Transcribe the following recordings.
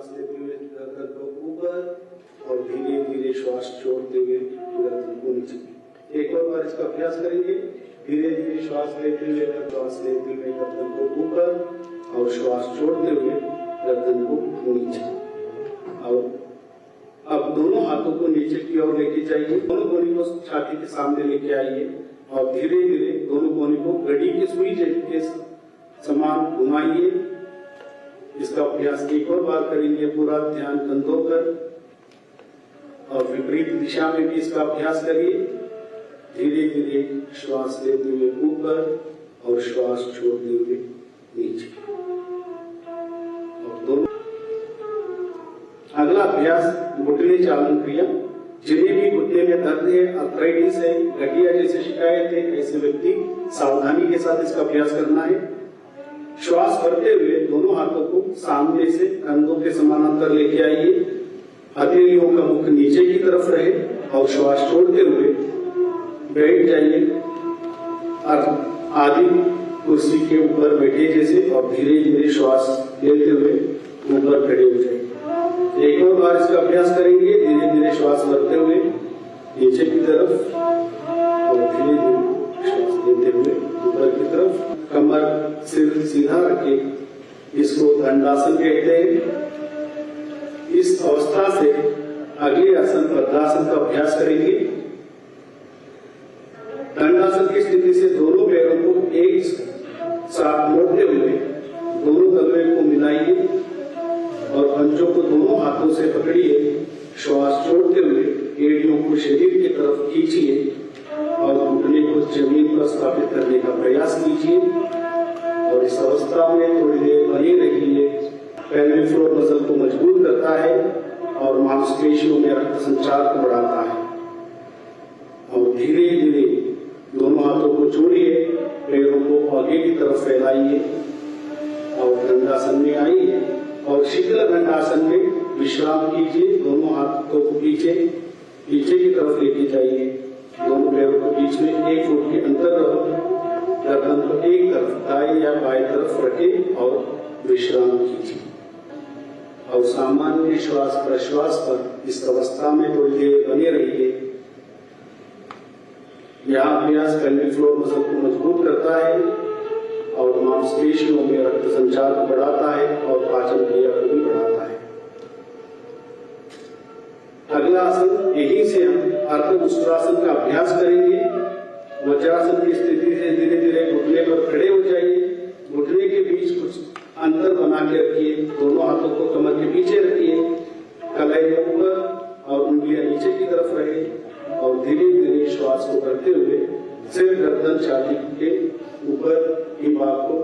श्वास लेते हुए गर्दन को ऊपर और धीरे धीरे श्वास छोड़ते हुए गर्दन को नीचे। एक और बार इसका अभ्यास करेंगे। धीरे धीरे श्वास लेते हुए गर्दन को ऊपर और श्वास छोड़ते हुए गर्दन को नीचे। और अब दोनों हाथों को नीचे की ओर लेके जाइए, दोनों कोने को छाती के सामने लेके आइए और धीरे धीरे दोनों कोने को घड़ी की सुई के समान घुमाइए। इसका अभ्यास एक और बार करेंगे। पूरा ध्यान कंधों पर और विपरीत दिशा में भी इसका अभ्यास करिए। धीरे धीरे श्वास लेते हुए ऊपर और श्वास छोड़ते हुए नीचे। और दोनों अगला अभ्यास घुटने चालन क्रिया। जिन्हें भी घुटने में दर्द है, आर्थराइटिस है, गठिया जैसी शिकायत है, ऐसे व्यक्ति सावधानी के साथ इसका अभ्यास करना है। श्वास भरते हुए दोनों हाथों को सामने से कंधों के समानांतर लेके आइए। हथेलियों का मुख नीचे की तरफ रहे और श्वास छोड़ते हुए बैठ जाइए और आधी कुर्सी के ऊपर बैठे जैसे, और धीरे धीरे श्वास लेते हुए ऊपर खड़े हो जाइए। एक और बार इसका अभ्यास करेंगे। धीरे धीरे श्वास भरते हुए नीचे की तरफ और धीरे धीरे श्वास लेते हुए ऊपर की तरफ। कमर सिर सीधा रखे, इसको दंडासन कहते हैं। इस अवस्था से अगले आसन पद्मासन का अभ्यास करेंगे। दंडासन की स्थिति से दोनों पैरों को एक साथ मोड़ते हुए दोनों तलवे को मिलाइए और पंजों को दोनों हाथों से पकड़िए। श्वास छोड़ते हुए एड़ियों को शरीर की तरफ खींचिए और घुटने को जमीन पर स्थापित करने का प्रयास कीजिए। और इस अवस्था में थोड़ी देर बने रहिए। पेल्विक फ्लोर मसल को मजबूत करता है और मांसपेशियों में रक्त संचार को बढ़ाता है। और धीरे धीरे दोनों हाथों को जोड़िए, पैरों को आगे की तरफ फैलाइए और दंडासन में आइए और शीतल दंडासन में विश्राम कीजिए। दोनों हाथों को पीछे की तरफ लेके जाइए। दोनों पैरों के बीच में 1 फुट के अंतर रहो। गर्दन को एक तरफ दाएं या बाएं तरफ रखें और विश्राम कीजिए। और सामान्य श्वास प्रश्वास पर इस अवस्था में थोड़ी देर बने रहिए। यह अभ्यास पेल्विक फ्लोर मसल को मजबूत करता है और मांसपेशियों में रक्त संचार को बढ़ाता है और पाचन क्रिया को भी बढ़ाता है। अगला आसन, यहीं से हम अर्धपुष्टासन का अभ्यास करेंगे। वज्रासन की स्थिति से धीरे धीरे घुटने पर खड़े हो जाइए। घुटने के बीच कुछ अंतर बना के रखिए। दोनों हाथों को कमर के पीछे रखिए, कलाई ऊपर और उंगलियां नीचे की तरफ रहे और धीरे धीरे श्वास को करते हुए सिर गर्दन छाती के ऊपर की भाग को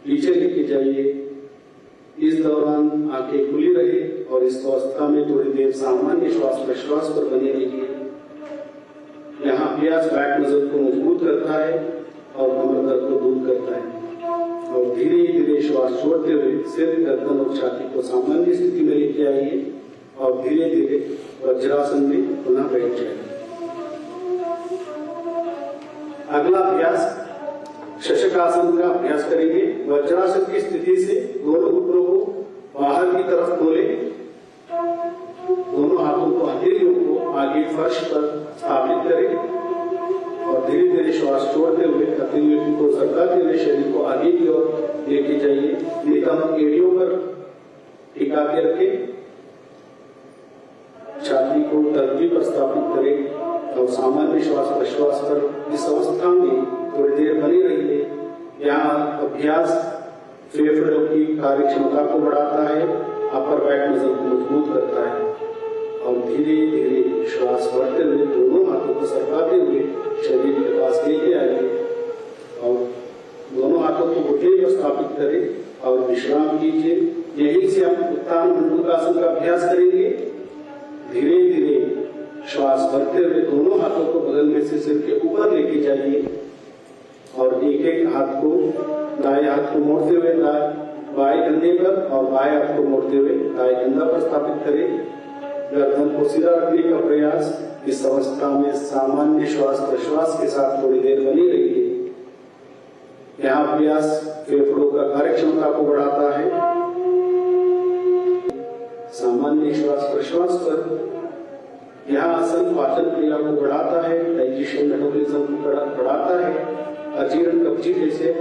पीछे लेके जाइए। इस दौरान आंखें खुली रहे और इस अवस्था में थोड़ी देर सामान्य श्वास प्रश्वास पर बने रहिए। यहाँ अभ्यास बैक मसल को मजबूत करता है और कमर दर्द को दूर करता है। और धीरे धीरे श्वास छोड़ते हुए सिर गर्दन और छाती को सामान्य स्थिति में लेके आइए और धीरे धीरे वज्रासन में पुनः बैठ जाइए। अगला अभ्यास शशकासन का अभ्यास करेंगे। वज्रासन की स्थिति से दोनों घुटनों को बाहर की तरफ खोले। दोनों हाथों को हथेलियों को आगे फर्श पर स्थापित करें और धीरे धीरे श्वास छोड़ते हुए हथेलियों को सरकाते हुए शरीर को आगे की ओर लेके जाइए। नितंब एड़ियों पर टिका के रखें। छाती को तर्ती पर स्थापित करें और सामान्य श्वास प्रश्वास पर इस अवस्था में थोड़ी देर बने रहिए। यहाँ अभ्यास फेफड़ों की कार्यक्षमता को बढ़ाता है, अपर बैक मसल को मजबूत करता है और धीरे धीरे श्वास भरते हुए दोनों हाथों को सरकाते हुए शरीर के पास लेके आइए और दोनों हाथों को घुटने पर स्थापित करें और विश्राम कीजिए। यहीं से हम उत्तान मंडूकासन का अभ्यास करेंगे। धीरे धीरे श्वास भरते हुए दोनों हाथों को बगल में से सिर के ऊपर लेके जाइए और एक एक हाथ को दाएं हाथ को मोड़ते हुए बाएं कंधे पर और बाएं हाथ को मोड़ते हुए दाएं कंधा पर स्थापित करें। गर्दन को सीधा रखने का प्रयास। इस अवस्था में सामान्य श्वास प्रश्वास के साथ थोड़ी देर बनी रहिए। यह अभ्यास फेफड़ों का कार्यक्षमता को बढ़ाता है सामान्य श्वास प्रश्वास पर। यह आसन पाचन क्रिया को बढ़ाता है, डाइजेशन मेटाबॉलिज्म को बढ़ाता है, अजीर्ण कब्जी जैसे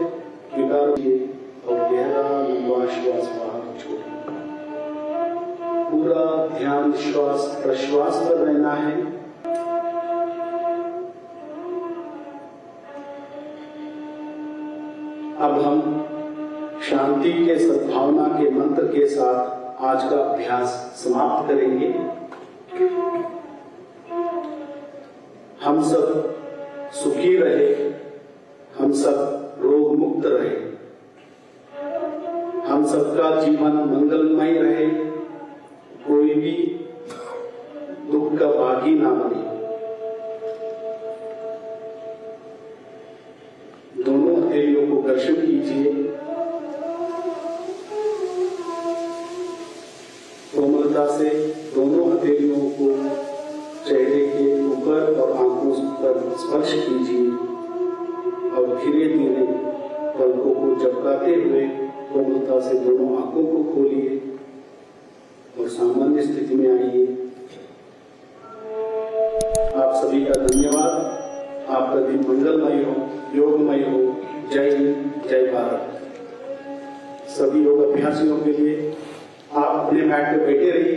विकार और गहरा लंबा श्वास बाहर छोड़ें। पूरा ध्यान श्वास प्रश्वास पर रहना है। अब हम शांति के सद्भावना के मंत्र के साथ आज का अभ्यास समाप्त करेंगे। हम सब सुखी रहे, हम सब रोग मुक्त रहे, हम सबका जीवन मंगलमय रहे, कोई भी दुख का भागी ना बने। दोनों हथेलियों को घर्षण कीजिए, कोमलता से दोनों हथेलियों को चेहरे के ऊपर और आंखों पर स्पर्श कीजिए और धीरे धीरे पलकों को झपकाते हुए कोमलता से दोनों आंखों को खोलिए और सामान्य स्थिति में आइए। आप सभी का धन्यवाद। आपका दिन मंगलमय हो, योगमय हो। जय हिंद, जय भारत। सभी योग अभ्यासियों के लिए आप अपने मैट पे बैठे रहिए।